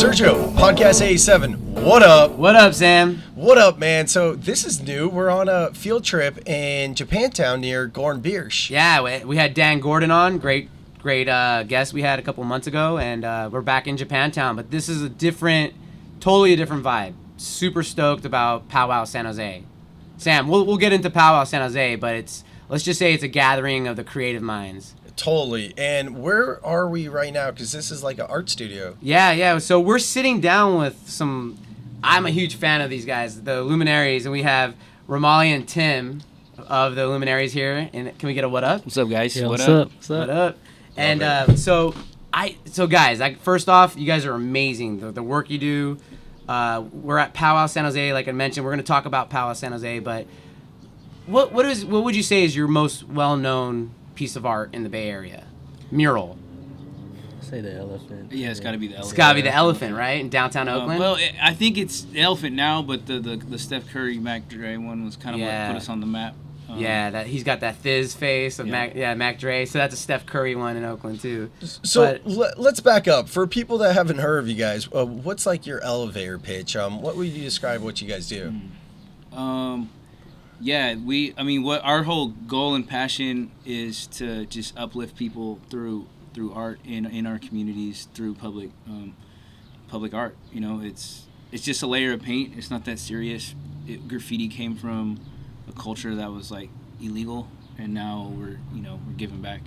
Sergio, Podcast 87. What up? What up, Sam? What up, man? So this is new. We're on a field trip in Japantown near Gornbiersch. Yeah, we had Dan Gordon on. Great guest we had a couple months ago, and we're back in Japantown. But this is totally a different vibe. Super stoked about POW San Jose. Sam, we'll get into POW San Jose, but let's just say it's a gathering of the creative minds. Totally. And where are we right now? Because this is like an art studio. Yeah. So we're sitting down with some. I'm a huge fan of these guys, the Illuminaries, and we have Romali and Tim of the Illuminaries here. And can we get a what up? What's up, guys? Yeah, what's up? What up? And so guys, first off, you guys are amazing. The work you do. We're at POW San Jose, like I mentioned. We're going to talk about POW San Jose, but what would you say is your most well-known piece of art in the Bay Area? Mural. Say the elephant. Yeah, it's got to be the elephant. It's got to be the elephant, right? In downtown Oakland? I think it's the elephant now, but the Steph Curry, Mac Dre one was kind of what put us on the map. He's got that fizz face of Mac Dre. So that's a Steph Curry one in Oakland, too. So let's back up. For people that haven't heard of you guys, what's like your elevator pitch? What would you describe what you guys do? What our whole goal and passion is to just uplift people through art in our communities, through public art. You know, it's just a layer of paint. It's not that serious. Graffiti came from a culture that was like illegal, and now we're giving back.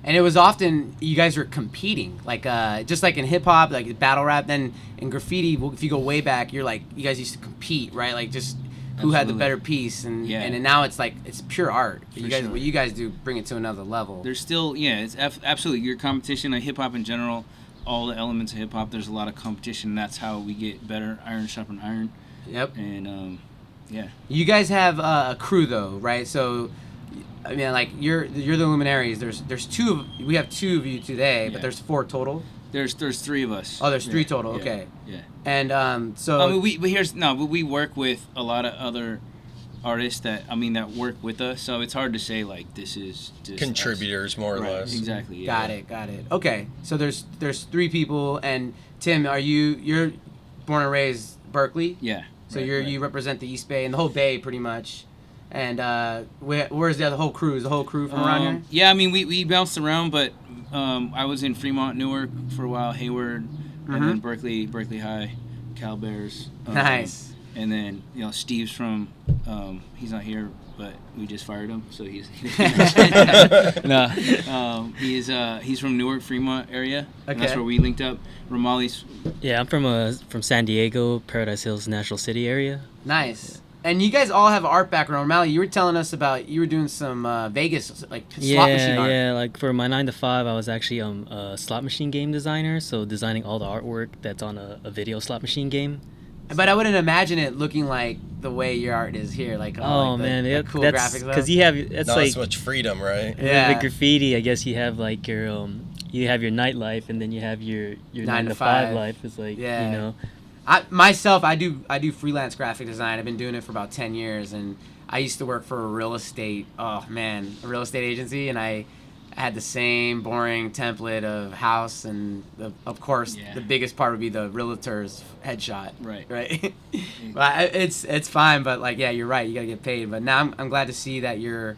And it was often you guys were competing, like just like in hip hop, like battle rap. Then in graffiti, if you go way back, you guys used to compete, right? Like just who had the better piece, and now it's like it's pure art. What you guys do, bring it to another level. There's still it's absolutely your competition. Like hip hop in general, all the elements of hip hop. There's a lot of competition. That's how we get better. Iron sharpen iron. Yep. And You guys have a crew though, right? So, I mean, like you're the Illuminaries. There's two. We have two of you today, but there's four total. There's three of us. Oh, there's three total. Okay. Yeah. And so. I mean, we work with a lot of other artists that work with us. So it's hard to say like this is just contributors us. More or less. Exactly. Yeah. Got it. Okay. So there's three people, and Tim, you're born and raised Berkeley? Yeah. So you represent the East Bay and the whole Bay pretty much. And where's the whole crew? Is the whole crew from around here? Yeah, I mean we bounced around, but I was in Fremont, Newark for a while, Hayward, and then Berkeley High, Cal Bears. Nice. And then Steve's from he's not here, but we just fired him, so he's he's from Newark, Fremont area. Okay. And that's where we linked up. Romali's. Yeah, I'm from San Diego, Paradise Hills, National City area. Nice. And you guys all have an art background. Romali, you were telling us about you were doing some Vegas slot machine art. Yeah. Like for my 9 to 5, I was actually a slot machine game designer, so designing all the artwork that's on a video slot machine game. But I wouldn't imagine it looking like the way your art is here, like cool graphics. Because you have not as much freedom, right? Yeah. With graffiti, I guess you have like your you have your nightlife, and then you have your 9 to 5 life. It's like I do freelance graphic design. I've been doing it for about 10 years, and I used to work for a real estate agency, and I had the same boring template of house, and of course the biggest part would be the realtor's headshot. Right. But it's fine, but like you're right. You gotta get paid. But now I'm glad to see that your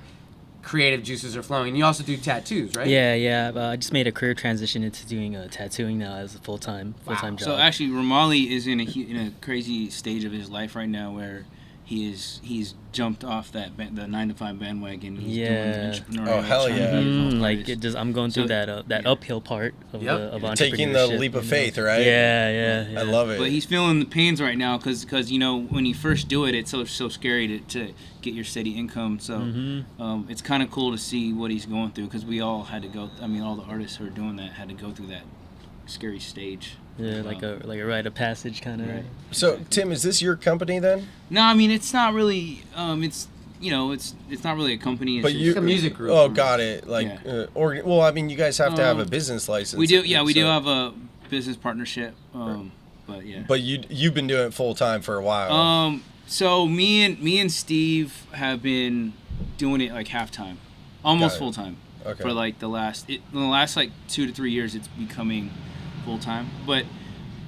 creative juices are flowing. You also do tattoos, right? Yeah. I just made a career transition into doing tattooing now as a full-time job. So actually, Romali is in a crazy stage of his life right now where he's jumped off the 9 to 5 bandwagon. He's doing entrepreneurial. Oh hell yeah! I'm going through that uphill part of entrepreneurship. Taking the leap of faith, right? Yeah. I love it. But he's feeling the pains right now because when you first do it, it's so scary to get your steady income. So it's kind of cool to see what he's going through because we all had to go. I mean, all the artists who are doing that had to go through that scary stage. Yeah, like a rite of passage kind of. Right. So Tim, is this your company then? No, I mean it's not really. It's not really a company. It's a music group. Oh, got it. Like, you guys have to have a business license. We do. Yeah, we do have a business partnership. But yeah. But you've been doing it full time for a while. So me and Steve have been doing it like half time, almost full time. Okay. For like the last like 2 to 3 years, it's becoming full time. But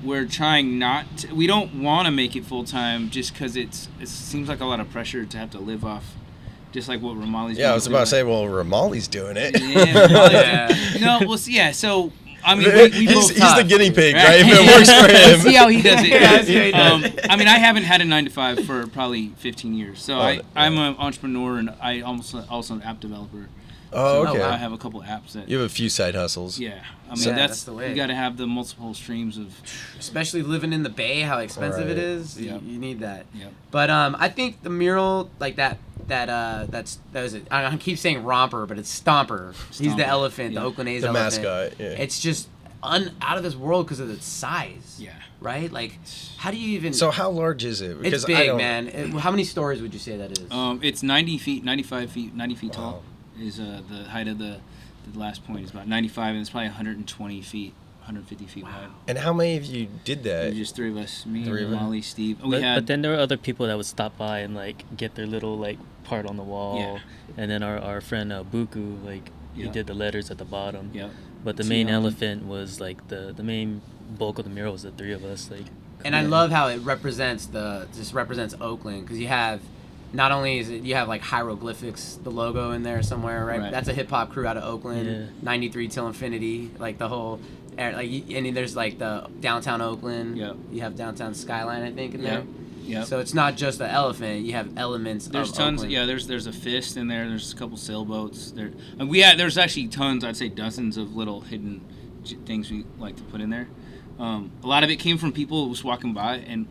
we're trying not to, we don't want to make it full time just because it seems like a lot of pressure to have to live off, just like what Ramali's doing. I was about to say, well, Ramali's doing it. No, well, yeah. So I mean, we he's both the guinea pig, right? If it works for him. See how he does it. I mean, I haven't had a 9-to-5 for probably 15 years. So I'm an entrepreneur, and I also an app developer. Oh, so okay. I have a couple apps that you have a few side hustles. Yeah, I mean that's the way. You got to have the multiple streams of. Especially living in the Bay, how expensive it is. Yep. You need that. Yep. But I think the mural like that was it. I keep saying Romper, but it's Stomper. He's the elephant, the Oakland A's the elephant. mascot. Yeah. It's just out of this world because of its size. Yeah. Right? Like, how do you even? So how large is it? Because it's big, man. How many stories would you say that is? It's 90 feet, 95 feet, 90 feet tall. Is the height of the last point is about 95, and it's probably 120 feet, 150 feet wide. And how many of you did that? Just three of us, me, Three Molly, Steve. But then there were other people that would stop by and like get their little like part on the wall. Yeah. And then our friend Buku, like he did the letters at the bottom. Yeah. But the main elephant was like the main bulk of the mural was the three of us. Like. And I love how it represents Oakland, because you have. Not only is it, you have like hieroglyphics, the logo in there somewhere, right? That's a hip hop crew out of Oakland, Yeah. 93 till infinity, like the whole, and there's like the downtown Oakland. Yep. You have downtown skyline, I think, in there. Yep. So it's not just the elephant; you have elements. There's of tons. Oakland. Yeah. There's a fist in there. There's a couple sailboats. There's actually tons. I'd say dozens of little hidden things we like to put in there. A lot of it came from people who was walking by and.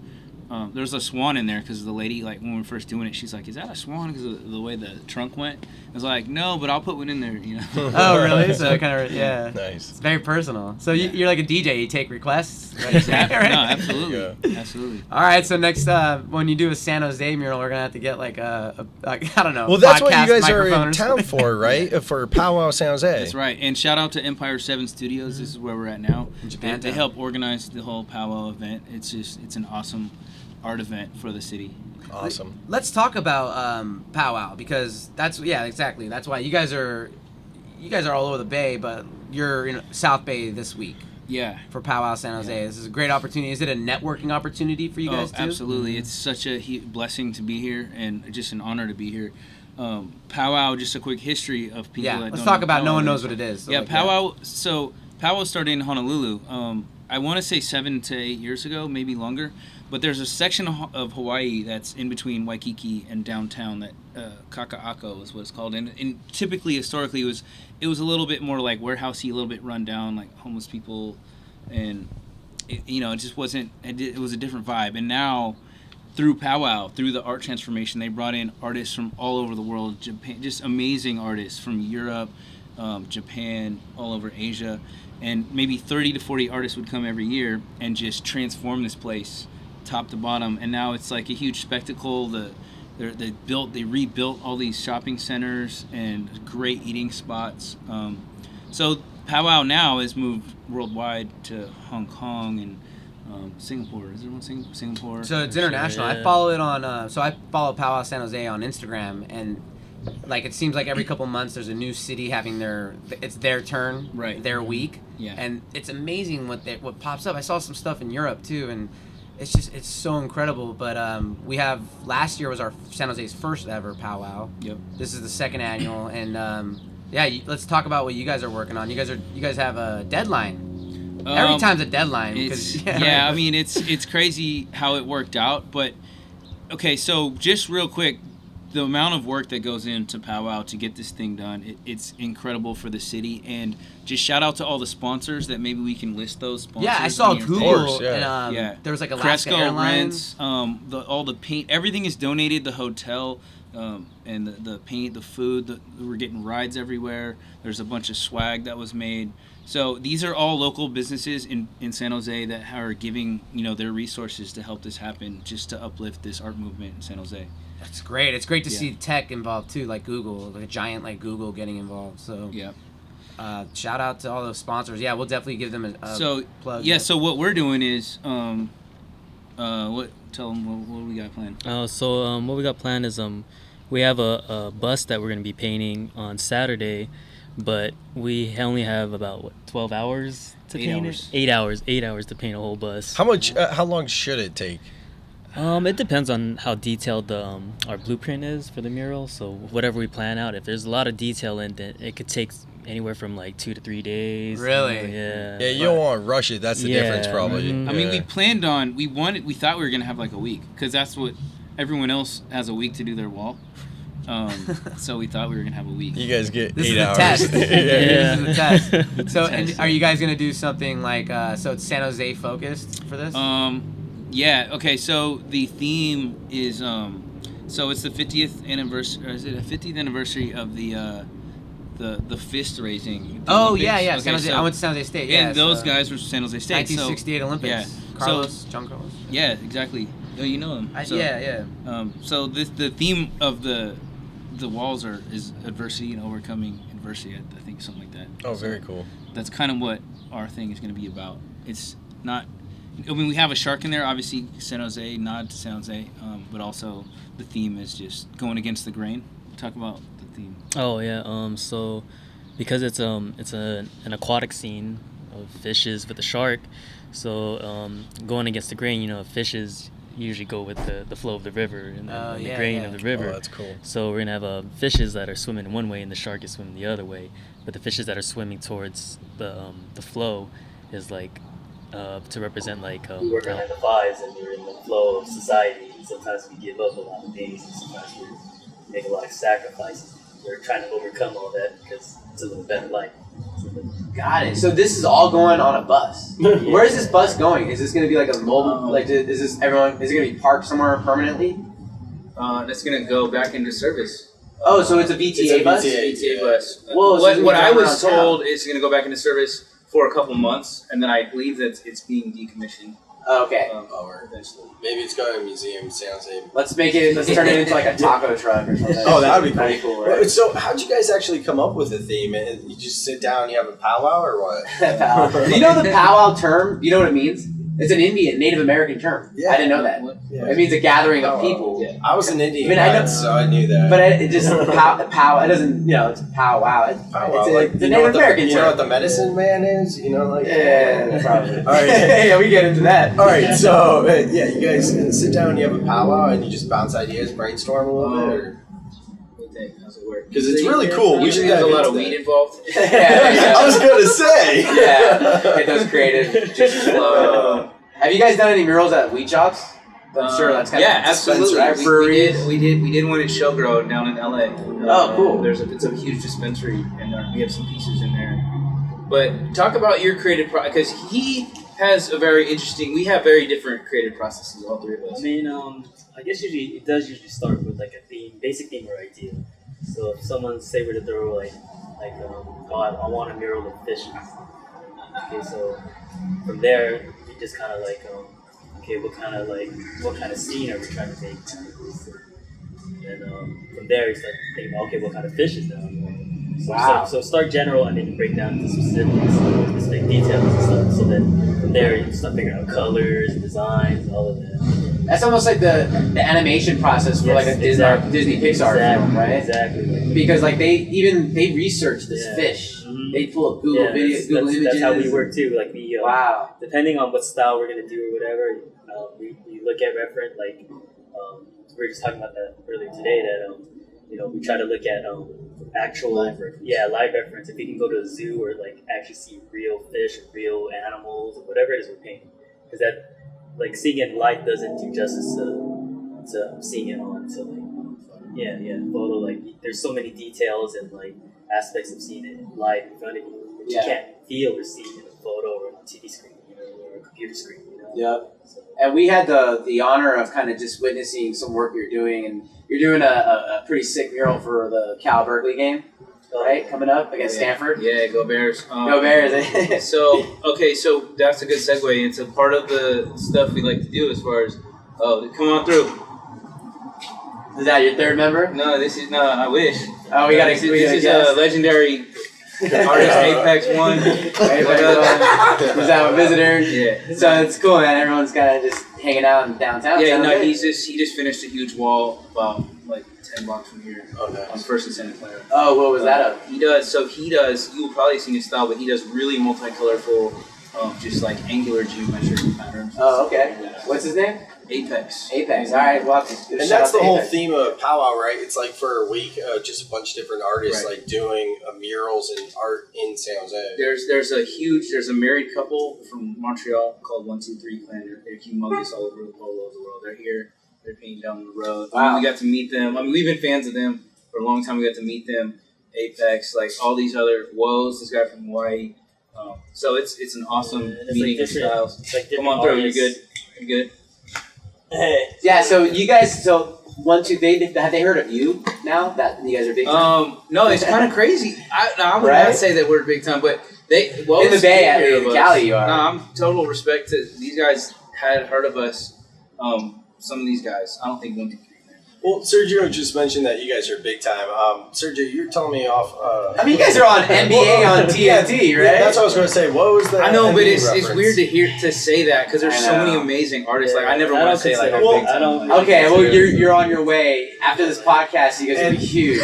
There's a swan in there because the lady, like when we were first doing it, she's like, "Is that a swan?" Because of the way the trunk went. I was like, "No, but I'll put one in there," you know. Oh, really? So kind of, yeah. Nice. It's very personal. So you're like a DJ. You take requests. Right? Exactly. Right? No, absolutely, absolutely. All right. So next, when you do a San Jose mural, we're gonna have to get like I don't know. Well, that's what you podcast guys are microphone in or town something. for, right? For POW San Jose. That's right. And shout out to Empire 7 Studios. This is where we're at now. In Japan. They help organize the whole powwow event. It's an awesome art event for the city. Awesome. Let's talk about powwow, because exactly. That's why you guys are all over the Bay, but you're in South Bay this week. Yeah. For powwow San Jose. Yeah. This is a great opportunity. Is it a networking opportunity for you guys too? Absolutely. It's such a blessing to be here and just an honor to be here. Powwow, just a quick history of people that let's don't talk about know no one knows what it is. So yeah, powwow. So powwow started in Honolulu. I want to say 7 to 8 years ago, maybe longer. But there's a section of Hawaii that's in between Waikiki and downtown that Kaka'ako is what it's called. And typically, historically, it was a little bit more like warehousey, a little bit run down, like homeless people. And, it just wasn't, it was a different vibe. And now, through powwow, through the art transformation, they brought in artists from all over the world, Japan, just amazing artists from Europe, Japan, all over Asia. And maybe 30 to 40 artists would come every year and just transform this place top to bottom. And now it's like a huge spectacle. They rebuilt all these shopping centers and great eating spots. So powwow now has moved worldwide to Hong Kong and Singapore. Is there one Singapore? So it's international. Yeah. I follow it on. I follow Powwow San Jose on Instagram, and like it seems like every couple months there's a new city having it's their turn, right? Their week, yeah. And it's amazing what pops up. I saw some stuff in Europe too, and it's so incredible. But we have last year was our San Jose's first ever powwow. Yep. This is the second annual, and let's talk about what you guys are working on. You guys have a deadline. Every time's a deadline. I mean, it's crazy how it worked out. But okay, so just real quick, the amount of work that goes into powwow to get this thing done, it's incredible for the city. And just shout out to all the sponsors that maybe we can list those sponsors. Yeah, I saw Google. Course, yeah. And there was like Alaska Airlines. Rents, all the paint, everything is donated. The hotel. And the paint, the food, we're getting rides everywhere. There's a bunch of swag that was made. So these are all local businesses in San Jose that are giving their resources to help this happen, just to uplift this art movement in San Jose. That's great. It's great to see tech involved too, like Google, like a giant like Google getting involved. So yeah. Shout out to all those sponsors. Yeah, we'll definitely give them a plug. Yeah. So what we're doing is tell them what we got planned. What we got planned is we have a bus that we're going to be painting on Saturday but we only have about 12 hours to 8 paint hours. it. 8 hours to paint a whole bus. How long should it take? It depends on how detailed the our blueprint is for the mural. So whatever we plan out, if there's a lot of detail in it, it could take anywhere from like 2 to 3 days. Really? Yeah. Yeah, you don't want to rush it. That's the difference, probably. Mhm. I mean, Yeah. we thought we were gonna have like a week because that's what everyone else has a week to do their wall. So we thought we were gonna have a week. You guys get This 8 is the hours. test. Yeah. This is the test. So, Test. and are you guys gonna do something like so it's San Jose focused for this? Yeah. Okay. So the theme is so it's the 50th anniversary. Or is it a 50th anniversary of the fist raising? The Oh Olympics? yeah, yeah. Okay, San Jose. so- I went to San Jose State. Yeah, and those so guys were San Jose State. 1968 Olympics. Yeah. Carlos, John Carlos. Yeah, exactly. Oh, you know him. So, Yeah. So the theme of the walls is adversity and overcoming adversity. I think something like that. Oh, So very cool. that's kind of what our thing is going to be about. It's not. I mean, we have a shark in there, obviously San Jose, nod to San Jose, but also the theme is just going against the grain. Talk about the theme. Oh yeah. So because it's an aquatic scene of fishes with a shark, so going against the grain, fishes usually go with the flow of the river and the grain of the river. Oh, that's cool. So we're gonna have fishes that are swimming in one way and the shark is swimming the other way, but the fishes that are swimming towards the flow is like to represent like we work on 9 to 5s and we're in the flow of society. And sometimes we give up a lot of things, and sometimes we make a lot of sacrifices. We're trying to overcome all that because it's a little better life. Got it. So this is all going on a bus. Where is this bus going? Is this going to be like a mobile? Is this everyone? Is it going to be parked somewhere permanently? That's going to go back into service. Oh, so it's a VTA bus. VTA bus. Whoa, so What I you're driving was around town. told is going to go back into service for a couple months, and then I believe that it's being decommissioned. Oh, okay. Eventually. Maybe it's going to a museum, San Jose. Let's make it. Let's turn it into like a taco truck or something. Oh, that would be cool. That'd be cool, right? So, how'd you guys actually come up with a theme? You just sit down and you have a powwow, or what? Powwow. Do you know the powwow term? Do you know what it means? It's an Indian, Native American term. Yeah. I didn't know that. Yeah. It means a gathering of people. Yeah. I was an Indian, I mean, I know- so I knew that. But it just pow. It doesn't. It's powwow. It's powwow, it's a you know Native what American you term. know what the medicine man is? Yeah, probably. All right. Yeah, we get into that. All right, so you guys sit down, you have a powwow, and you just bounce ideas, brainstorm a little bit, or How's it work? because it's really cool. We should Usually there's a dive lot of into weed that. involved. Yeah. I was gonna say. Yeah, get those creative. Just flow. Have you guys done any murals at weed shops? I'm sure that's kind Yeah, of absolutely. Breweries. We did one at Shell Grow down in LA. Oh, cool. It's a huge dispensary, and we have some pieces in there. But talk about your creative because he has a very interesting. We have very different creative processes, all three of us. I mean, I guess it does usually start with like a theme, basic theme or idea. So if someone say were to throw like I want a mural of fishes. Okay, so from there we just kind of like okay, what kind of scene are we trying to make? And from there you start thinking, okay, what kind of fishes now? So, Wow. so start general and then you break down to specific details and stuff. So then from there you start figuring out colors, designs, all of that. That's almost like the animation process for like a Disney Pixar film, right? Exactly. Because like they research this fish. Mhm. They pull up Google videos, Google images. That's how we work too. Like we Wow. depending on what style we're gonna do or whatever, we look at reference. Like we were just talking about that earlier today. That we try to look at actual Live reference. live reference. If we can go to a zoo or like actually see real fish, or real animals, or whatever it is we're painting, because that like seeing it live doesn't do justice to seeing it on photo. Like there's so many details and like aspects of seeing it live in front of you that you can't feel or see in a photo or on a TV screen, or a computer screen. Yep. So, And we had the honor of kind of just witnessing some work you're doing, and you're doing a pretty sick mural for the Cal Berkeley game, right? Coming up against Stanford. Yeah, go Bears. Go Bears! So that's a good segue into part of the stuff we like to do as far as come on through. Is that your third member? No, I wish. Oh, we got This is a legendary Artist Apex won. Was that a visitor? Yeah. So it's cool, man. Everyone's kind of just hanging out in downtown. Yeah, Sounds no, good. he just finished a huge wall about like 10 blocks from here. Oh, nice. On First and Santa Clara. Oh, what was that of? He does. You'll probably see his style, but he does really multicolorful, just like angular geometric patterns. Oh, okay. Yeah. What's his name? Apex. Apex. All right. Well, And that's the whole theme of POW, right? It's like for a week, just a bunch of different artists Right. like doing murals and art in San Jose. There's a married couple from Montreal called 123 Clan. They're humongous all over the world. They're here. They're painting down the road. Wow. We got to meet them. I mean, we've been fans of them for a long time. We got to meet them. Apex, like all these other woes. This guy from Hawaii. So it's an awesome it's meeting like of styles. It's like Come on through. artists. You're good. You're good. Hey. Yeah. So you guys, have they heard of you now that you guys are big time? No, it's kind of crazy. I would Right? not say that we're big time, but they In the Bay, at least, in Cali, you are. No, I'm total respect to these guys. Had heard of us. Some of these guys. I don't think 1, 2, 3. Well, Sergio just mentioned that you guys are big time. Sergio, you're telling me off. I mean, you guys are on NBA on TNT, right? Yeah, that's what I was going to say. What was that? I know, but it's reference? weird to say that because there's I so many know. amazing artists. Like I never I want don't to say like consider- I'm well, big time. I don't- like, Okay, well, you're on your way. After this podcast, you guys will be huge.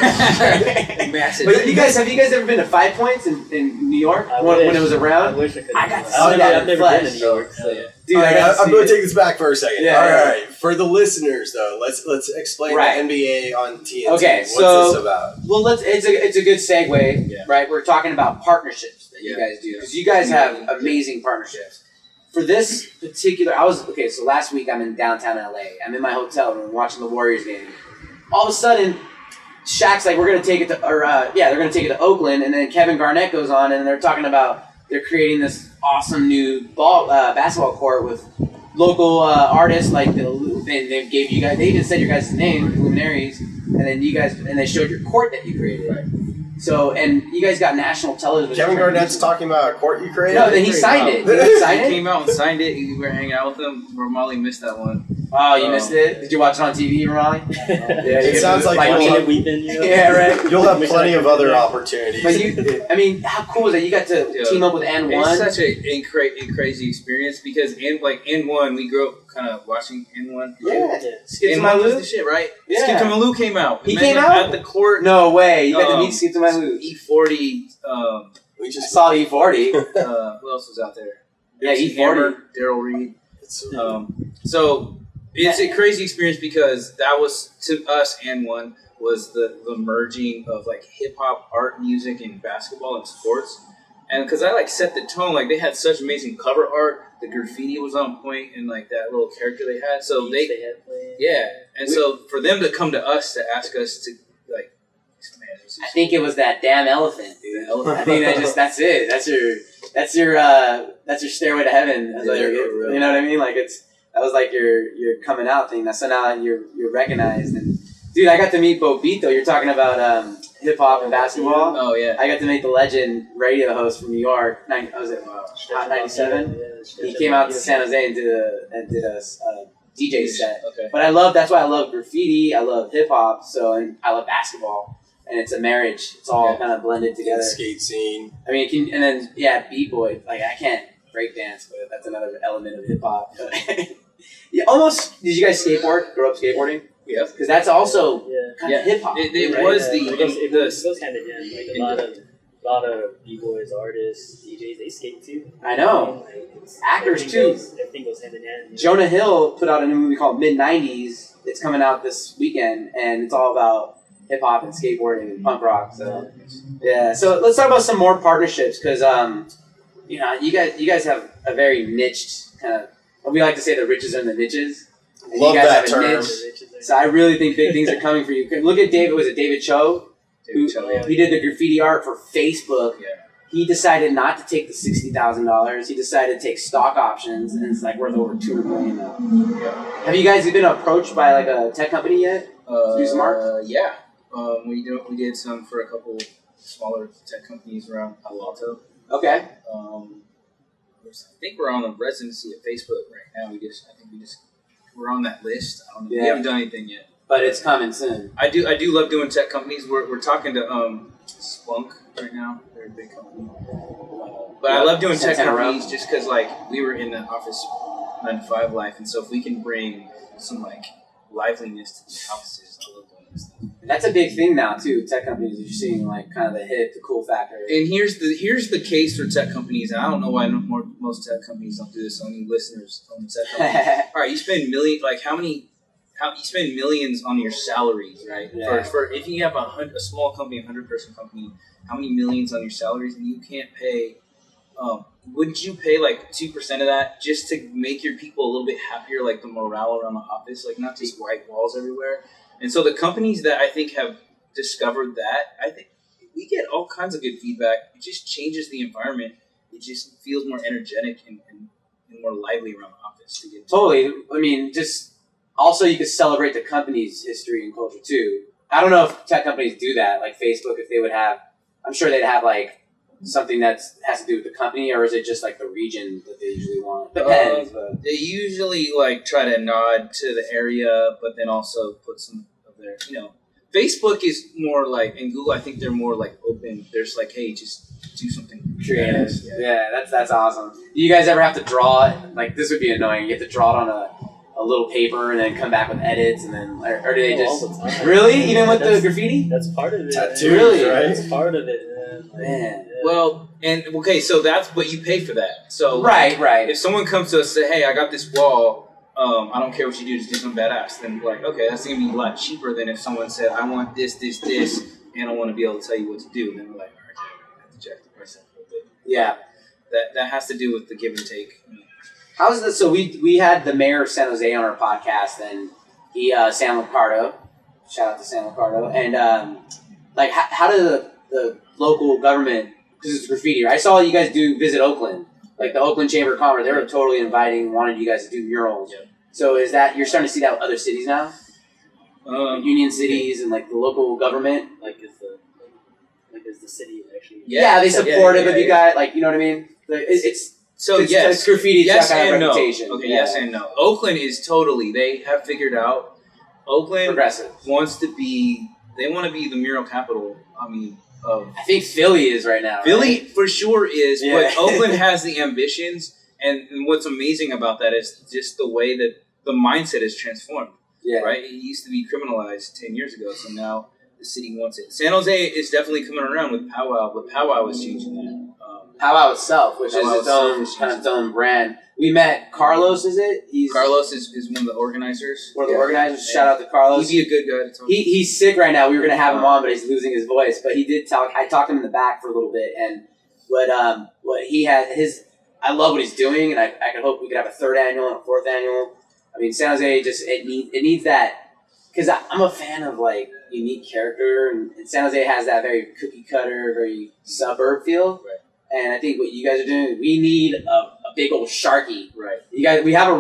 massive. But have you guys ever been to 5 Points in New York when it was I around? wish I could. I got to see I've that never, in I've never flesh. been to New York. So. Dude, All I right, got to I'm see going it. to take this back for a second. Yeah, all yeah. right. For the listeners, though, let's explain Right. the NBA on TNT. Okay, What's so- this about? Well, it's a good segue, Yeah. right? We're talking about partnerships that you Yeah. guys do because you guys have amazing partnerships. For this particular, so last week I'm in downtown LA. I'm in my hotel room watching the Warriors game. All of a sudden, Shaq's like, we're gonna take it to, they're gonna take it to Oakland, and then Kevin Garnett goes on, and they're talking about they're creating this awesome new basketball court with local artists like they gave you guys. They even said your guys' name, Illuminaries, and then they showed your court that you created. Right. So, and you guys got national television. Kevin Garnett's talking about a court you created? No, then he signed it. Did he sign He it? came out and signed it. We were hanging out with him. Romali missed that one. Oh, you missed it? Did you watch it on TV, Ronnie? It sounds like me. you'll- weeping, you know? Yeah, right. You'll have Wish plenty I of could other do that. opportunities. But I mean, how cool is that? You got to Yeah. team up with It's N1. such a crazy experience because N1, we grew up kind of watching N1. Yeah. Yeah. Skip to N1 my was Lou? the shit, right? Yeah. Skip to my Lou came out. He We came met him out? at the court. No way. You got to Um, meet Skip to my Lou. E40. We I just saw E40. Who else was out there? Yeah, MC E40. Hammer, Daryl Reed. So it's a crazy experience because that was to us and one was the merging of like hip hop, art, music, and basketball and sports. And because I like set the tone, like they had such amazing cover art, the graffiti was on point, and like that little character they had. So Beats they had played. yeah, and so for them to come to us to ask us to like, man, this is I think it was that damn elephant, dude. the elephant. I think that's it. That's your stairway to heaven. That's what Yeah, you're- you know what I mean? Like that was like your coming out thing. So now you're recognized. And dude, I got to meet Bobito. You're talking about hip hop and basketball. Oh yeah, I got to meet the legend radio host from New York. Was it Hot 97? He came out to San Jose and did a DJ set. Okay. But that's why I love graffiti. I love hip hop. And I love basketball. And it's a marriage. It's all kind of blended together. skate scene. I mean, b-boy. Like I can't break dance, but that's another element of hip hop. Yeah, almost. Did you guys skateboard? Grow up skateboarding? Yep. Because that's also Yeah. kind of hip hop. It right? was It goes hand in hand. Like a lot of b-boys, artists, DJs, they skate too. I know. Actors, too. Everything goes hand in hand. You know? Jonah Hill put out a new movie called Mid-90s. It's coming out this weekend, and it's all about hip hop and skateboarding and punk rock. So yeah. So let's talk about some more partnerships because you guys have a very niched kind of. We like to say the riches are in the niches. And Love you guys that have a term. niche. So I really think big things are coming for you. Look at David. Was it David Cho? He did the graffiti art for Facebook. Yeah. He decided not to take the $60,000. He decided to take stock options, and it's like worth over $200 million now. Yeah. Have you guys been approached by like a tech company yet? Do some art? Yeah. We did some for a couple smaller tech companies around Palo Alto. Okay. I think we're on the residency at Facebook right now. We're on that list. I don't know. Yeah. We haven't done anything yet. But it's coming soon. I do love doing tech companies. We're talking to Splunk right now. very big company. But I love doing tech Santana Row. companies just because, like, we were in the office 9 to 5 life, and so if we can bring some, like, liveliness to the offices, I love doing this stuff. That's a big thing now too. Tech companies, you're seeing like kind of the hip, the cool factor. And here's the case for tech companies, and I don't know why most tech companies don't do this. So any listeners on the tech companies, all right, you spend you spend millions on your salaries, right? Yeah. For if you have a small company, 100-person company, how many millions on your salaries, and you can't pay. Wouldn't you pay like 2% of that just to make your people a little bit happier, like the morale around the office, like not just white walls everywhere? And so the companies that I think have discovered that, I think we get all kinds of good feedback. It just changes the environment. It just feels more energetic and more lively around the office to get to. Totally. I mean, just also you could celebrate the company's history and culture too. I don't know if tech companies do that, like Facebook, if they would have, I'm sure they'd have like something that has to do with the company, or is it just like the region that they usually want? Depends. But They usually like try to nod to the area, but then also put some of their, Facebook is more like, and Google, I think they're more like open. There's like, hey, just do something creative. fast. Yeah, that's awesome. Do you guys ever have to draw it? Like, this would be annoying. You have to draw it on a little paper and then come back with edits, and then, or do they just, all the time. really? Even with the That's- graffiti? That's part of it. Tattoos, Really? right? That's part of it, man. Like, Man. yeah. Well, and okay, so but you pay for that. So Right. if someone comes to us and say, hey, I got this wall, I don't care what you do, just do something badass, then we're like, okay, that's going to be a lot cheaper than if someone said, I want this, and I want to be able to tell you what to do. And then we're like, all right, I have to jack the price up a little bit. Yeah. That has to do with the give and take. How's this? So we had the mayor of San Jose on our podcast, and he San Ricardo. Shout out to San Ricardo. And like, how did the local government, because it's graffiti, right? I saw you guys visit Oakland, like the Oakland Chamber of Commerce. They were totally wanted you guys to do murals. Yeah. So is that you're starting to see that with other cities now, union cities and like the local government? Like is the city actually? Yeah, they support it, but you yeah. got like, you know what I mean? It's So it's, yes, it's graffiti. It's yes that kind and of no. reputation. Okay, Yeah. yes and no. Oakland is totally. They have figured out. Oakland Progressive. wants to be. They want to be the mural capital. I mean, of I think Philly is right now. Philly right? for sure is, Yeah. but Oakland has the ambitions, and what's amazing about that is just the way that the mindset is transformed. Yeah. Right, it used to be criminalized 10 years ago, so now the city wants it. San Jose is definitely coming around with POW, but POW is changing that. POW itself, which POW is its own itself is kind of its own brand. We met Carlos. Is it? He's Carlos is one of the organizers. one of the Yeah. organizers. Yeah. Shout out to Carlos. He'd be a good guy to talk to. He's sick right now. We were gonna have him on, but he's losing his voice. But he did talk. I talked to him in the back for a little bit, and what he had I love what he's doing, and I could hope we could have a 3rd annual and a 4th annual. I mean, San Jose it needs that, because I'm a fan of like unique character, and San Jose has that very cookie cutter, very suburb feel. Right. And I think what you guys are doing, we need a big old Sharky. Right. You guys, we have a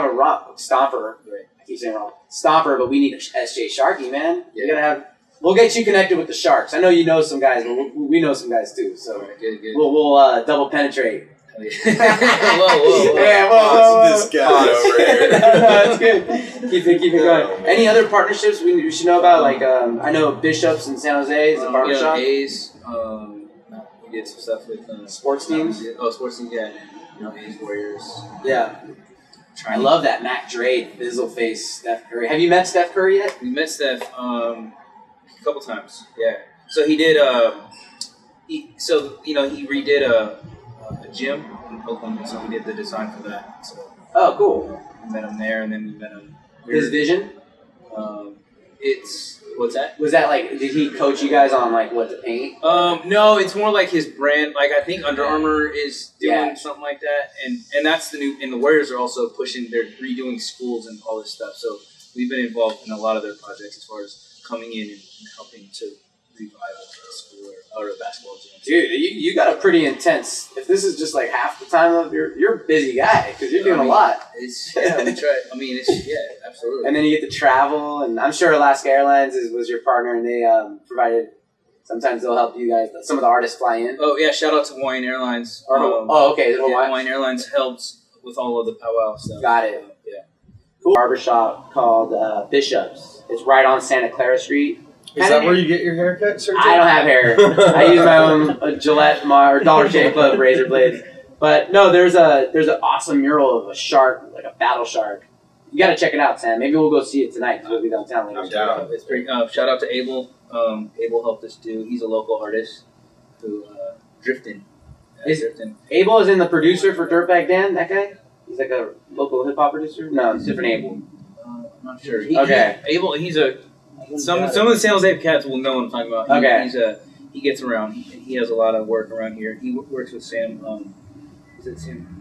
rock stomper. Right. I keep saying wrong. Stomper, but we need a SJ Sharky, man. Yeah. You gotta have. We'll get you connected with the Sharks. I know you know some guys, but we know some guys too. So All right, good. we'll double penetrate. Whoa. Yeah, whoa. This guy over here. That's good. Keep it going. Any other partnerships we should know about? Like I know Bishops in San Jose is a barbershop. A's. We did some stuff with Sports teams? Sports teams. Yeah. A's Warriors. Yeah, I love that Mac Dre, Fizzleface, Steph Curry. Have you met Steph Curry yet? We met Steph a couple times. Yeah. So he did. He redid a gym in Oakland, and so we did the design for that. So Oh, cool. we met him there, and then we met him. His vision? What's that? Was that like, did he coach you guys on like what to paint? No, it's more like his brand. Like I think Under Armour is doing Yeah. something like that, and that's the new. And the Warriors are also pushing. They're redoing schools and all this stuff. So we've been involved in a lot of their projects as far as coming in and helping to revive a school or a basketball gym. Dude, you got a pretty intense, if this is just like half the time of you're a busy guy because you're doing a lot. We try. I mean, absolutely. And then you get to travel, and I'm sure Alaska Airlines was your partner, and they provided, sometimes they'll help you guys, some of the artists fly in. Oh yeah, shout out to Hawaiian Airlines. Okay, is it Hawaii? Hawaiian Airlines helps with all of the powwow stuff. Got it. Yeah. Cool. Barbershop called Bishops. It's right on Santa Clara Street. Is that where you get your haircut, Sergio? I don't have hair. I use my own Gillette or Dollar Shave Club razor blades. But no, there's an awesome mural of a shark, like a battle shark. You gotta check it out, Sam. Maybe we'll go see it tonight because we'll be downtown later. I'm down. It's pretty. Shout out to Abel. Abel helped us do. He's a local artist who Drifting. Abel is in the producer for Dirtbag Dan. That guy. He's like a local hip hop producer. No, it's different Abel. I'm not sure. Okay. Abel. He's a. Some of the San Jose cats will know what I'm talking about. Okay. He gets around. He has a lot of work around here. He works with Sam. Is it Sam?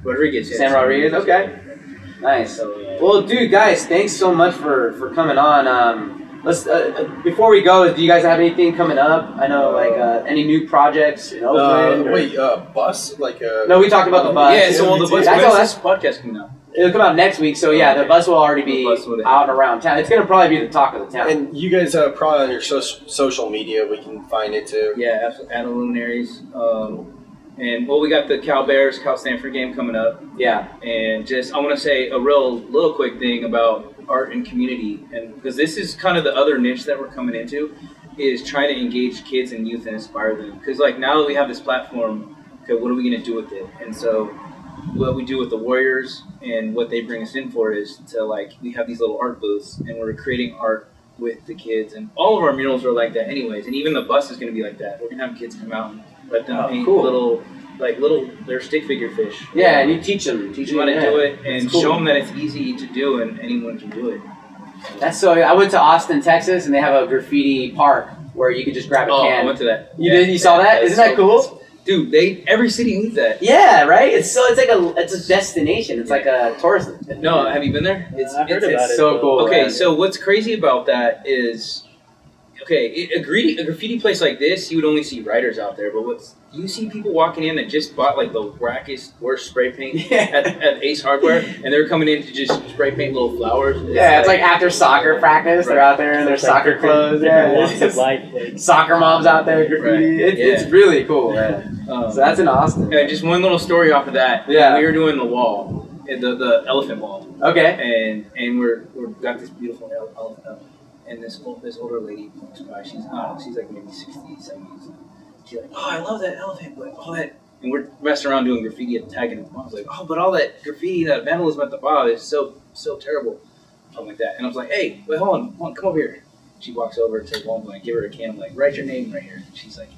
Rodriguez. Yeah. Sam Rodriguez. Okay. Nice. Well, dude, guys, thanks so much for coming on. Let's before we go, do you guys have anything coming up? I know, like any new projects in Oakland. Bus like. No, we talked about the bus. Yeah. So the bus. That's podcast coming out. It'll come out next week, so yeah, the bus will already be out and around town. It's gonna probably be the talk of the town. And you guys probably on your social media, we can find it too. Yeah, absolutely. At Illuminaries. And we got the Cal Stanford game coming up. Yeah. And just I want to say a little quick thing about art and community, and because this is kind of the other niche that we're coming into, is trying to engage kids and youth and inspire them. Because like now that we have this platform, okay, what are we gonna do with it? And so what we do with the Warriors and what they bring us in for is to we have these little art booths and we're creating art with the kids, and all of our murals are like that anyways, and even the bus is going to be like that. We're going to have kids come out and let them paint little they're stick figure fish. Yeah, and you teach them how to do it and show them that it's easy to do and anyone can do it. That's so. I went to Austin, Texas, and they have a graffiti park where you could just grab a can. I went to that. You did? You saw that? Isn't that cool? Dude, every city needs that. Yeah, right. It's a destination. It's like a tourist. No, have you been there? I've heard about it. So cool. Okay, man. so what's crazy about that is, a graffiti place like this, you would only see writers out there. But you see people walking in that just bought like the worst spray paint at Ace Hardware, and they're coming in to just spray paint little flowers. It's like after soccer practice, they're out there in their soccer clothes. Soccer moms out there graffiti. Right. It's really cool, man. So that's in Austin. Just one little story off of that. Yeah. We were doing the wall, the elephant wall. Okay. And we've got this beautiful elephant, and this older lady walks by. She's like maybe 60s, 70s. She's like, oh, I love that elephant, but all that. And we're messing around doing graffiti and tagging it. I was like, oh, but all that graffiti, that vandalism at the bottom is so terrible. Something like that. And I was like, hey, wait, hold on, come over here. She walks over to the wall and I give her a can. I'm like, write your name right here. And she's like,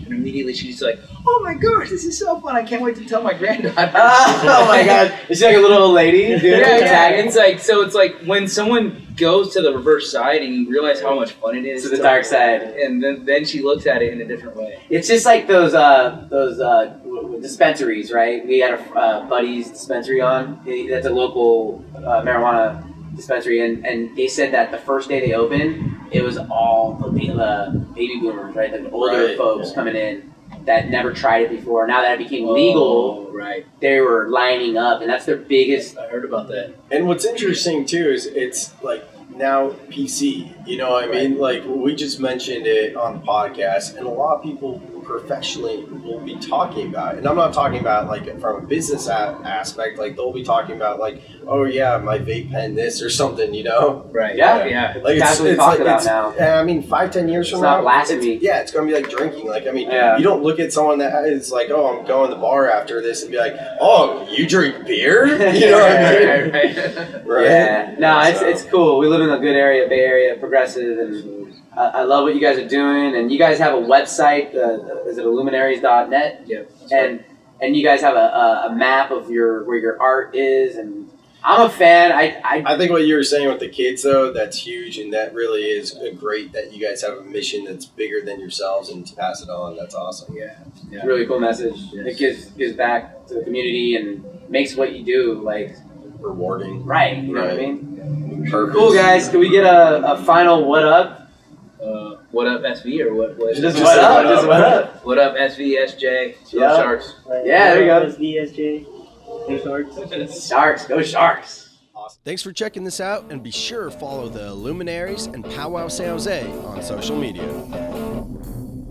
and immediately she's like, oh my gosh, this is so fun. I can't wait to tell my granddaughter. Oh my god. Is she like a little old lady? Yeah. It's like when someone goes to the reverse side and you realize how much fun it is. To the dark side. And then she looks at it in a different way. It's just like those dispensaries, right? We had a buddy's dispensary on. That's a local marijuana dispensary, and they said that the first day they opened, it was all the baby boomers, right? The older folks coming in that never tried it before. Now that it became legal, they were lining up, and that's their biggest. I heard about that. And what's interesting too is it's like now PC. You know what I mean? Like we just mentioned it on the podcast, and a lot of people professionally will be talking about it. And I'm not talking about like from a business aspect. Like they'll be talking about like, oh yeah, my vape pen this or something. You know? Right. Yeah. Like it's talked about now. I mean, 5-10 years from now, not blasphemy. It's gonna be like drinking. Like I mean, you don't look at someone that is like, oh, I'm going to the bar after this, and be like, oh, you drink beer? You know what I mean? Right. Yeah. No, it's cool. We live in a good area, Bay Area, progressive, and I love what you guys are doing. And you guys have a website. Is it Illuminaries.net? Yep. And you guys have a map of where your art is, and I'm a fan. I think what you were saying with the kids though, that's huge, and that really is great that you guys have a mission that's bigger than yourselves and to pass it on. That's awesome. Yeah. It's a really cool message. Yes. It gives back to the community and makes what you do like rewarding. Right. You know what I mean? Purpose. Cool guys. Can we get a final what up? What up, SV, or what? Just what up? Just what up? What up, SV, SJ? Go Sharks. Yeah, there you go. SV, SJ. Go Sharks. Sharks. Go Sharks. Awesome. Thanks for checking this out, and be sure to follow the Illuminaries and POW San Jose on social media.